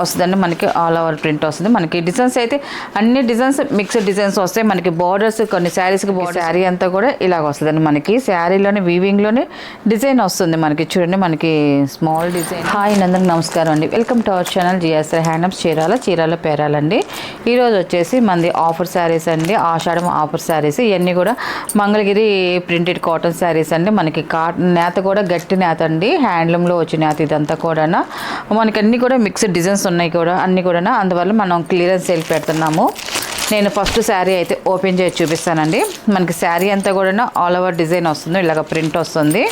వస్తుందండి. మనకి all over print వస్తుంది. మనకి డిజైన్స్ అయితే అన్ని డిజైన్స్ మిక్స్డ్ డిజైన్స్ వస్తాయి. మనకి బార్డర్స్ కొన్ని శారీస్కి శారీ అంతా కూడా ఇలాగ వస్తుందండి. మనకి శారీలోనే వీవింగ్లోనే డిజైన్ వస్తుంది. మనకి చూడండి, మనకి స్మాల్ డిజైన్. హాయ్ అందరికి నమస్కారం అండి. Welcome to our channel GSR handlooms Chirala పేరాలండి. ఈరోజు వచ్చేసి మనది ఆఫర్ శారీస్ అండి. ఆషాఢం ఆఫర్ శారీస్. ఇవన్నీ కూడా మంగళగిరి ప్రింటెడ్ కాటన్ శారీస్ అండి. మనకి కాటన్ నేత కూడా గట్టి నేత అండి. హ్యాండ్లూమ్లో వచ్చిన నేత ఇదంతా కూడా మనకి అన్నీ కూడా మిక్స్డ్ డిజైన్స్ ఉన్నాయి కూడా అన్నీ కూడా. అందువల్ల మనం క్లియరెన్స్ సేల్ పెడుతున్నాము. నేను ఫస్ట్ శారీ అయితే ఓపెన్ చేసి చూపిస్తానండి. మనకి శారీ అంతా కూడా ఆల్ ఓవర్ డిజైన్ వస్తుంది. ఇలాగ ప్రింట్ వస్తుంది.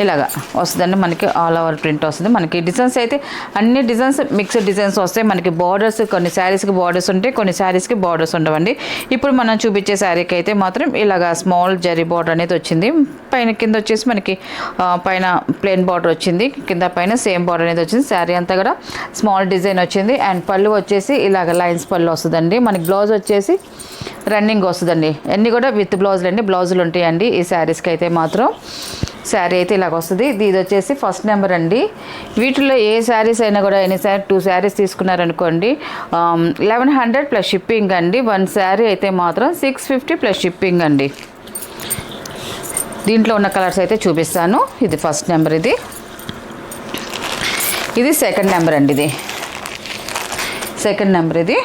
ఇలాగా వస్తుందండి. మనకి ఆల్ ఓవర్ ప్రింట్ వస్తుంది. మనకి డిజైన్స్ అయితే అన్ని డిజైన్స్ మిక్స్డ్ డిజైన్స్ వస్తాయి. మనకి బార్డర్స్ కొన్ని శారీస్కి బార్డర్స్ ఉంటాయి, కొన్ని శారీస్కి బార్డర్స్ ఉండవండి. ఇప్పుడు మనం చూపించే శారీకి అయితే మాత్రం ఇలాగా స్మాల్ జరీ బార్డర్ అనేది వచ్చింది. కింద వచ్చేసి మనకి పైన ప్లెయిన్ బార్డర్ వచ్చింది, కింద పైన సేమ్ బార్డర్ అనేది వచ్చింది. శారీ అంతా కూడా స్మాల్ డిజైన్ వచ్చింది. అండ్ పళ్ళు వచ్చేసి ఇలాగ లైన్స్ పళ్ళు వస్తుందండి. మనకి బ్లౌజ్ వచ్చేసి రన్నింగ్ వస్తుందండి. అన్నీ కూడా విత్ బ్లౌజులు అండి. బ్లౌజులు ఉంటాయండి ఈ శారీస్కి అయితే మాత్రం. శారీ అయితే ఇలాగ వస్తుంది. ఇది వచ్చేసి ఫస్ట్ నెంబర్ అండి. వీటిలో ఏ శారీస్ అయినా కూడా ఎనీ శారీ 2 శారీస్ తీసుకున్నారనుకోండి 1100 ప్లస్ షిప్పింగ్ అండి. 1 శారీ అయితే మాత్రం 650 ప్లస్ షిప్పింగ్ అండి. దీంట్లో ఉన్న కలర్స్ అయితే చూపిస్తాను. ఇది ఫస్ట్ నెంబర్, ఇది సెకండ్ నెంబర్ అండి. ఇది సెకండ్ నెంబర్. ఇది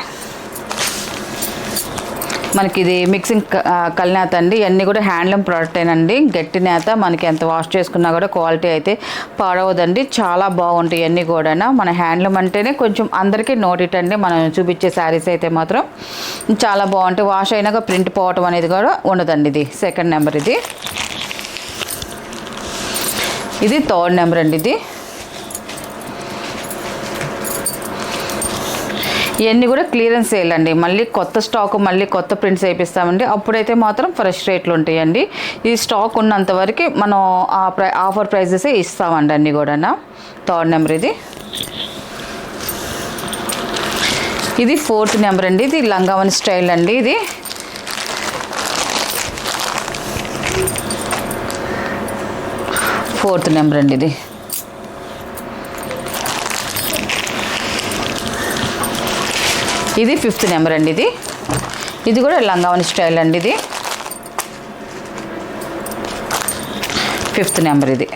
మనకి ఇది మిక్సింగ్ కల్నేత అండి. ఇవన్నీ కూడా హ్యాండ్లూమ్ ప్రోడక్ట్ ఏనండి. గట్టి నేత. మనకి ఎంత వాష్ చేసుకున్నా కూడా క్వాలిటీ అయితే పాడవదండి. చాలా బాగుంటాయి ఇవన్నీ కూడా. మన హ్యాండ్లూమ్ అంటేనే కొంచెం అందరికీ నోటిట్ అండి. మనం చూపించే శారీస్ అయితే మాత్రం చాలా బాగుంటాయి. వాష్ అయినాక ప్రింట్ పోవటం అనేది కూడా ఉండదండి. ఇది సెకండ్ నెంబర్. ఇది థర్డ్ నెంబర్ అండి. ఇవన్నీ కూడా క్లియరెన్స్ సేల్ అండి. మళ్ళీ కొత్త స్టాక్, మళ్ళీ కొత్త ప్రింట్స్ వేయిస్తామండి. అప్పుడైతే మాత్రం ఫ్రెష్ రేట్లు ఉంటాయండి. ఈ స్టాక్ ఉన్నంత వరకు మనం ఆఫర్ ప్రైజెసే ఇస్తామండి అన్నీ కూడా. Third number. ఇది ఫోర్త్ నెంబర్ అండి. ఇది లంగావని స్టైల్ అండి. ఇది ఫోర్త్ నెంబర్ అండి. ఇది ఫిఫ్త్ నెంబర్ అండి. ఇది కూడా లంగావని స్టైల్ అండి. ఇది ఫిఫ్త్ నెంబర్. ఇది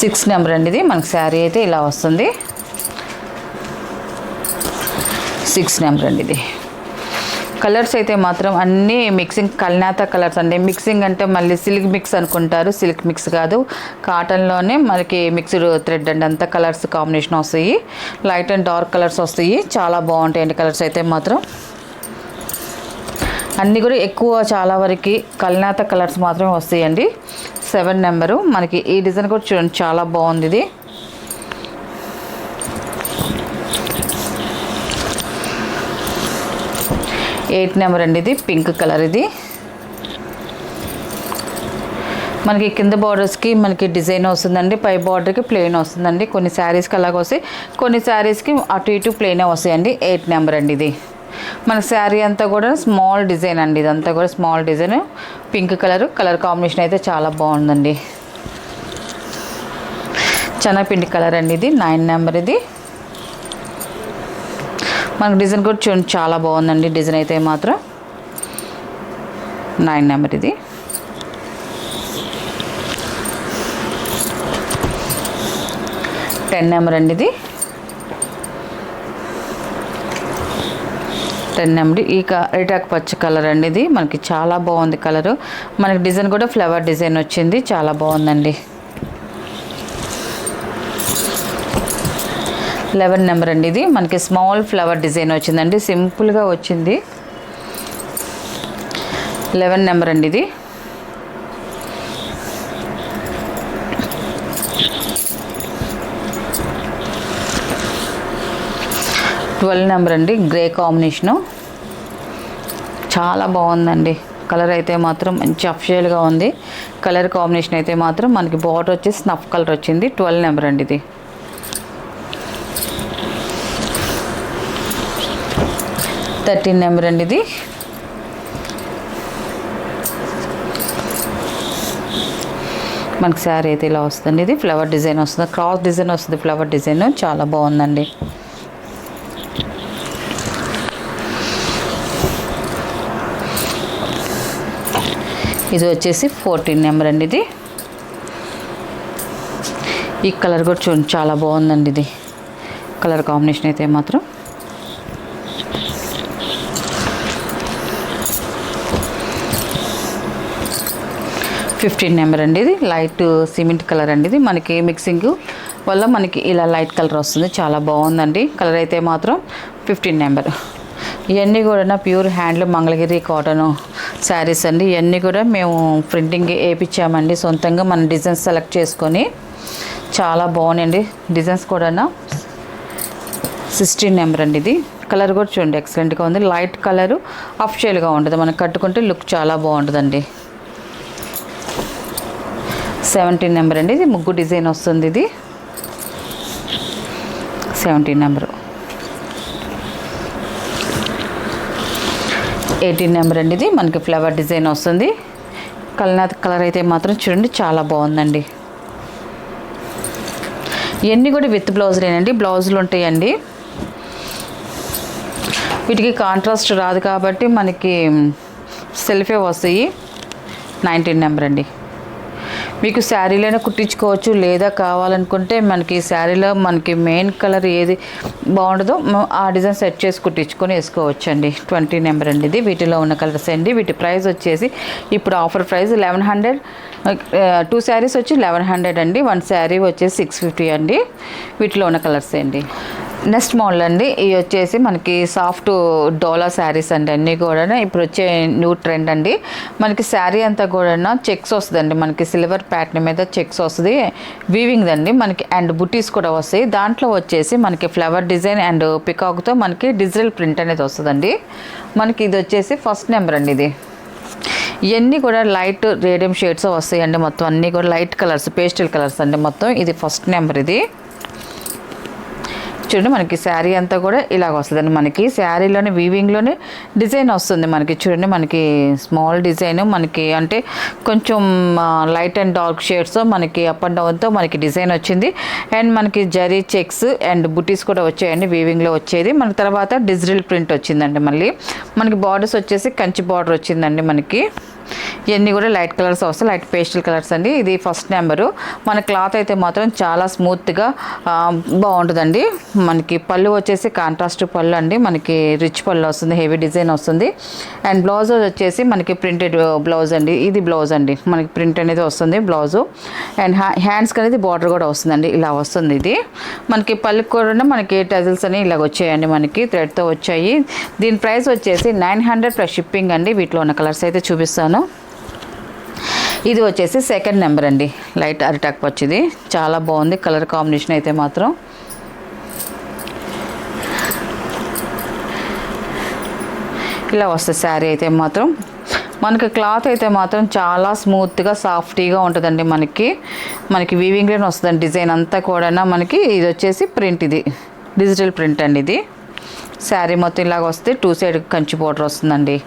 సిక్స్త్ నెంబర్ అండి. ఇది మనకి శారీ అయితే ఇలా వస్తుంది. సిక్స్త్ నెంబర్ అండి. ఇది కలర్స్ అయితే మాత్రం అన్నీ మిక్సింగ్ కల్నేత కలర్స్ అండి. మిక్సింగ్ అంటే మళ్ళీ సిల్క్ మిక్స్ అనుకుంటారు. సిల్క్ మిక్స్ కాదు, కాటన్లోనే మనకి మిక్స్డ్ థ్రెడ్ అండి. అంతా కలర్స్ కాంబినేషన్ వస్తాయి. లైట్ అండ్ డార్క్ కలర్స్ వస్తాయి. చాలా బాగుంటాయండి కలర్స్ అయితే మాత్రం. అన్నీ కూడా ఎక్కువ చాలా వరకు కల్నేత కలర్స్ మాత్రమే వస్తాయండి. 7 నెంబరు. మనకి ఈ డిజైన్ కూడా చూడండి, చాలా బాగుంది. ఇది 8 నెంబర్ అండి. ఇది పింక్ కలర్. ఇది మనకి కింద బార్డర్స్కి మనకి డిజైన్ వస్తుందండి. పై బార్డర్కి ప్లెయిన్ వస్తుందండి. కొన్ని శారీస్కి అలాగ వస్తాయి, కొన్ని శారీస్కి అటు ఇటు ప్లెయినే వస్తాయండి. 8 నెంబర్ అండి. ఇది మన శారీ అంతా కూడా స్మాల్ డిజైన్ అండి. ఇదంతా కూడా small design. Pink colour combination అయితే చాలా బాగుందండి. శనగపిండి కలర్ అండి. ఇది 9 నెంబర్. ఇది మనకు డిజైన్ కూడా చూడండి, చాలా బాగుందండి. డిజైన్ అయితే మాత్రం 9 నెంబర్. ఇది 10 నెంబర్ అండి. ఇది 10 నెంబర్. ఈ రిటాక్ పచ్చ కలర్ అండి. ఇది మనకి చాలా బాగుంది కలరు. మనకి డిజైన్ కూడా ఫ్లవర్ డిజైన్ వచ్చింది. చాలా బాగుందండి. 11 నెంబర్ అండి. ఇది మనకి స్మాల్ ఫ్లవర్ డిజైన్ వచ్చిందండి. సింపుల్గా వచ్చింది. 11 నెంబర్ అండి. ఇది 12 నెంబర్ అండి. గ్రే కాంబినేషను చాలా బాగుందండి. కలర్ అయితే మాత్రం మంచి అఫిషియల్గా ఉంది. కలర్ కాంబినేషన్ అయితే మాత్రం మనకి బార్డర్ వచ్చి స్నఫ్ కలర్ వచ్చింది. 12 నెంబర్ అండి. ఇది 13 నెంబర్ అండి. ఇది మనకి శారీ అయితే ఇలా వస్తుంది. ఇది ఫ్లవర్ డిజైన్ వస్తుంది, క్రాస్ డిజైన్ వస్తుంది, ఫ్లవర్ డిజైన్ చాలా బాగుందండి. ఇది వచ్చేసి 14 నెంబర్ అండి. ఇది ఈ కలర్ కూడా చూడండి చాలా బాగుందండి. ఇది కలర్ కాంబినేషన్ అయితే మాత్రం 15 నెంబర్ అండి. ఇది లైట్ సిమెంట్ కలర్ అండి. ఇది మనకి మిక్సింగ్ వల్ల మనకి ఇలా లైట్ కలర్ వస్తుంది, చాలా బాగుందండి. కలర్ అయితే మాత్రం 15 నెంబర్. ఇవన్నీ కూడా pure handloom Mangalagiri cotton saris అండి. ఇవన్నీ కూడా మేము ప్రింటింగ్ వేయించామండి సొంతంగా, మన డిజైన్స్ సెలెక్ట్ చేసుకొని. చాలా బాగున్నాయండి డిజైన్స్ కూడా. 16 నెంబర్ అండి. ఇది కలర్ కూడా చూడండి ఎక్సలెంట్గా ఉంది. లైట్ కలరు అఫ్షియల్గా ఉంటుంది, మనకు కట్టుకుంటే లుక్ చాలా బాగుంటుందండి. 17 నెంబర్ అండి. ఇది ముగ్గు డిజైన్ వస్తుంది. ఇది 17 నెంబరు. 18 నెంబర్ అండి. ఇది మనకి ఫ్లవర్ డిజైన్ వస్తుంది. కలర్ అయితే మాత్రం చూడండి చాలా బాగుందండి. ఇవన్నీ కూడా విత్ బ్లౌజులేనండి, బ్లౌజులు ఉంటాయండి. వీటికి కాంట్రాస్ట్ రాదు కాబట్టి మనకి సెల్ఫే వస్తాయి. 19 నెంబర్ అండి. మీకు శారీలోనే కుట్టించుకోవచ్చు, లేదా కావాలనుకుంటే మనకి శారీలో మనకి మెయిన్ కలర్ ఏది బాగుంటుందో ఆ డిజైన్ సెట్ చేసి కుట్టించుకొని వేసుకోవచ్చు అండి. 20 నెంబర్ అండి. ఇది వీటిలో ఉన్న కలర్స్ అండి. వీటి ప్రైస్ వచ్చేసి ఇప్పుడు ఆఫర్ ప్రైస్ 1100. 2 శారీస్ వచ్చి 1100 అండి. 1 శారీ వచ్చేసి 650 అండి. వీటిలో ఉన్న కలర్స్ అండి. నెక్స్ట్ మోడల్ అండి. ఇవి వచ్చేసి మనకి సాఫ్ట్ డోలా శారీస్ అండి. అన్నీ కూడా ఇప్పుడు వచ్చే న్యూ ట్రెండ్ అండి. మనకి శారీ అంతా కూడా చెక్స్ వస్తుందండి. మనకి సిల్వర్ ప్యాటర్న్ మీద చెక్స్ వస్తుంది, వీవింగ్ అండి మనకి. అండ్ బుటీస్ కూడా వస్తాయి. దాంట్లో వచ్చేసి మనకి ఫ్లవర్ డిజైన్ అండ్ పికాక్తో మనకి డిజిటల్ ప్రింట్ అనేది వస్తుందండి. మనకి ఇది వచ్చేసి 1st నెంబర్ అండి. ఇది ఇవన్నీ కూడా లైట్ రేడియం షేడ్స్ వస్తాయండి. మొత్తం అన్నీ కూడా లైట్ కలర్స్, పేస్టల్ కలర్స్ అండి మొత్తం. ఇది 1st నెంబర్. ఇది చూడండి మనకి శారీ అంతా కూడా ఇలాగ వస్తుందండి. మనకి శారీలోనే వీవింగ్లోనే డిజైన్ వస్తుంది మనకి. చూడండి మనకి స్మాల్ డిజైన్ మనకి, అంటే కొంచెం లైట్ అండ్ డార్క్ షేడ్స్ మనకి అప్ అండ్ డౌన్తో మనకి డిజైన్ వచ్చింది. అండ్ మనకి జరీ చెక్స్ అండ్ బుటీస్ కూడా వచ్చాయండి వీవింగ్లో వచ్చేది. మన తర్వాత డిజిటల్ ప్రింట్ వచ్చిందండి. మళ్ళీ మనకి బార్డర్స్ వచ్చేసి కంచి బార్డర్ వచ్చిందండి మనకి. ఇవన్నీ కూడా లైట్ కలర్స్ వస్తాయి, లైట్ పేస్టల్ కలర్స్ అండి. ఇది 1st నెంబరు. మన క్లాత్ అయితే మాత్రం చాలా స్మూత్గా బాగుంటుందండి. మనకి పళ్ళు వచ్చేసి కాంట్రాస్ట్ పళ్ళు అండి. మనకి రిచ్ పళ్ళు వస్తుంది, హెవీ డిజైన్ వస్తుంది. అండ్ బ్లౌజ్ వచ్చేసి మనకి ప్రింటెడ్ బ్లౌజ్ అండి. ఇది బ్లౌజ్ అండి, మనకి ప్రింట్ అనేది వస్తుంది బ్లౌజు. అండ్ హ్యాండ్స్కి అనేది బార్డర్ కూడా వస్తుందండి, ఇలా వస్తుంది. ఇది మనకి పళ్ళు కూడా మనకి టజిల్స్ అని ఇలాగ వచ్చాయండి, మనకి థ్రెడ్తో వచ్చాయి. దీని ప్రైస్ వచ్చేసి 900 ప్లస్ షిప్పింగ్ అండి. వీటిలో ఉన్న కలర్స్ అయితే చూపిస్తాను. ఇది వచ్చేసి 2nd నెంబర్ అండి. లైట్ అరిటాక్ వచ్చింది, చాలా బాగుంది కలర్ కాంబినేషన్ అయితే మాత్రం. ఇలా వస్తుంది శారీ అయితే మాత్రం. మనకి క్లాత్ అయితే మాత్రం చాలా స్మూత్గా సాఫ్టీగా ఉంటుందండి. మనకి వీవింగ్లోనే వస్తుందండి డిజైన్ అంతా కూడా మనకి. ఇది వచ్చేసి ప్రింట్, ఇది డిజిటల్ ప్రింట్ అండి. ఇది శారీ మొత్తం ఇలాగ వస్తే 2 సైడ్ కంచి బోర్డర్ వస్తుందండి.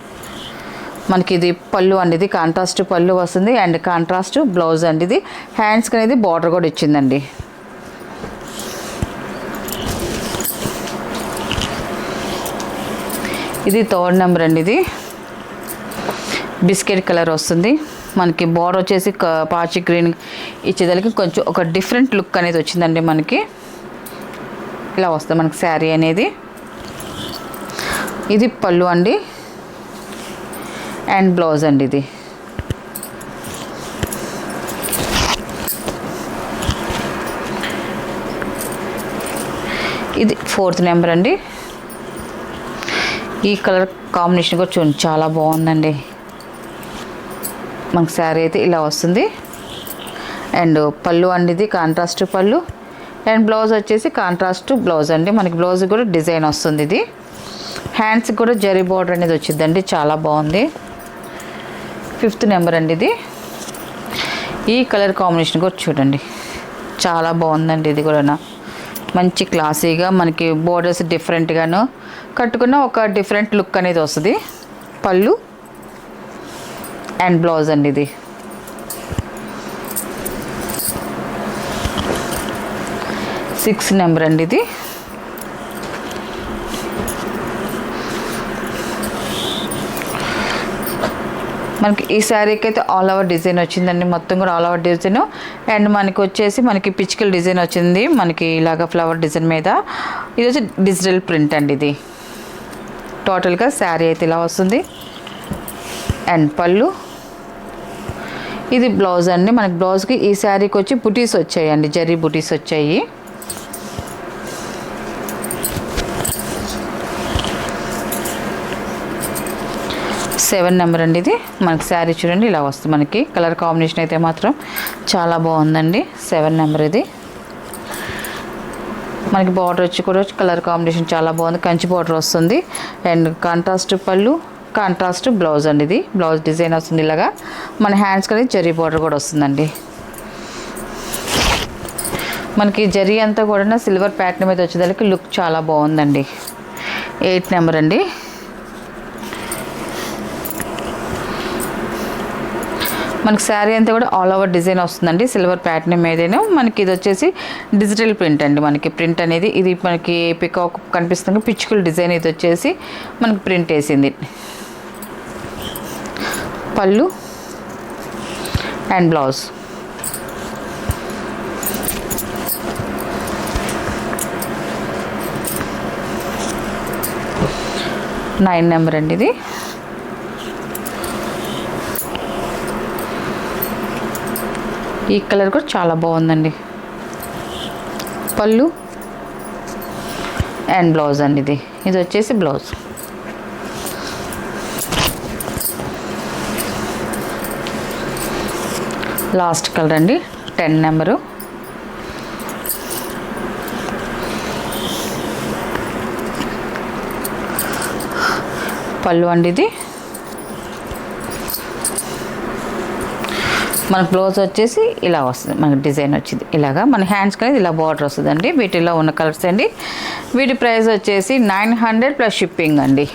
మనకి ఇది పళ్ళు అండి. ఇది కాంట్రాస్ట్ పళ్ళు వస్తుంది అండ్ కాంట్రాస్ట్ బ్లౌజ్ అండి. ఇది హ్యాండ్స్కి అనేది బార్డర్ కూడా ఇచ్చిందండి. ఇది 3rd నెంబర్ అండి. ఇది బిస్కెట్ కలర్ వస్తుంది. మనకి బార్డర్ వచ్చేసి పాచి గ్రీన్ ఇచ్చేదానికి కొంచెం ఒక డిఫరెంట్ లుక్ అనేది వచ్చిందండి మనకి. ఇలా వస్తుంది మనకి శారీ అనేది. ఇది పళ్ళు అండి అండ్ బ్లౌజ్ అండి. ఇది 4th నెంబర్ అండి. ఈ కలర్ కాంబినేషన్ కూడా చూడండి చాలా బాగుందండి. మనకి శారీ అయితే ఇలా వస్తుంది. అండ్ పళ్ళు అండి, ఇది కాంట్రాస్ట్ పళ్ళు. అండ్ బ్లౌజ్ వచ్చేసి కాంట్రాస్ట్ బ్లౌజ్ అండి. మనకి బ్లౌజ్ కూడా డిజైన్ వస్తుంది. ఇది హ్యాండ్స్కి కూడా జరీ బార్డర్ అనేది వచ్చిందండి, చాలా బాగుంది. 5th నెంబర్ అండి. ఇది ఈ కలర్ కాంబినేషన్ కూడా చూడండి చాలా బాగుందండి. ఇది కూడా మంచి క్లాసీగా మనకి బోర్డర్స్ డిఫరెంట్గాను కట్టుకున్న ఒక డిఫరెంట్ లుక్ అనేది వస్తుంది. పళ్ళు అండ్ బ్లౌజ్ అండి. ఇది 6 నెంబర్ అండి ఇది. మనకి ఈ శారీకి అయితే ఆల్ ఓవర్ డిజైన్ వచ్చిందండి, మొత్తం కూడా ఆల్ ఓవర్ డిజైన్. అండ్ మనకి వచ్చేసి మనకి పిచ్చికల్ డిజైన్ వచ్చింది, మనకి ఇలాగ ఫ్లవర్ డిజైన్ మీద. ఇది వచ్చి డిజిటల్ ప్రింట్ అండి. ఇది టోటల్గా శారీ అయితే ఇలా వస్తుంది. అండ్ పళ్ళు, ఇది బ్లౌజ్ అండి. మనకి బ్లౌజ్కి ఈ శారీకి వచ్చి బుటీస్ వచ్చాయండి, జరీ బుటీస్ వచ్చాయి. సెవెన్ నెంబర్ అండి ఇది. మనకి శారీ చూడండి ఇలా వస్తుంది. మనకి కలర్ కాంబినేషన్ అయితే మాత్రం చాలా బాగుందండి. 7 నెంబర్ ఇది. మనకి బార్డర్ వచ్చి కూడా కలర్ కాంబినేషన్ చాలా బాగుంది, కంచి బార్డర్ వస్తుంది. అండ్ కాంట్రాస్ట్ పళ్ళు, కాంట్రాస్ట్ బ్లౌజ్ అండి. ఇది బ్లౌజ్ డిజైన్ వస్తుంది ఇలాగా. మన హ్యాండ్స్ కానీ జరీ బార్డర్ కూడా వస్తుందండి. మనకి జరీ అంతా కూడా సిల్వర్ ప్యాటర్న్ మీద వచ్చేదానికి లుక్ చాలా బాగుందండి. 8 నెంబర్ అండి. మనకి శారీ అంతా కూడా ఆల్ ఓవర్ డిజైన్ వస్తుందండి, సిల్వర్ ప్యాటర్న్ మీదేను. మనకి ఇది వచ్చేసి డిజిటల్ ప్రింట్ అండి. మనకి ప్రింట్ అనేది ఇది మనకి పికాక్ కనిపిస్తుంది, పిచ్చుకల్ డిజైన్ ఇది వచ్చేసి మనకి ప్రింట్ వేసింది. పళ్ళు అండ్ బ్లౌజ్. నైన్ నెంబర్ అండి ఇది. ఈ కలర్ కూడా చాలా బాగుందండి. పళ్ళు అండ్ బ్లౌజ్ అండి. ఇది వచ్చేసి బ్లౌజ్. లాస్ట్ కలర్ అండి, 10 నెంబరు. పళ్ళు అండి ఇది. మనకు బ్లౌజ్ వచ్చేసి ఇలా వస్తుంది, మనకి డిజైన్ వచ్చింది ఇలాగా. మన హ్యాండ్స్ అనేది ఇలా బార్డర్ వస్తుందండి. వీటిలో ఉన్న కలర్స్ అండి. వీటి ప్రైస్ వచ్చేసి 900 ప్లస్ షిప్పింగ్ అండి.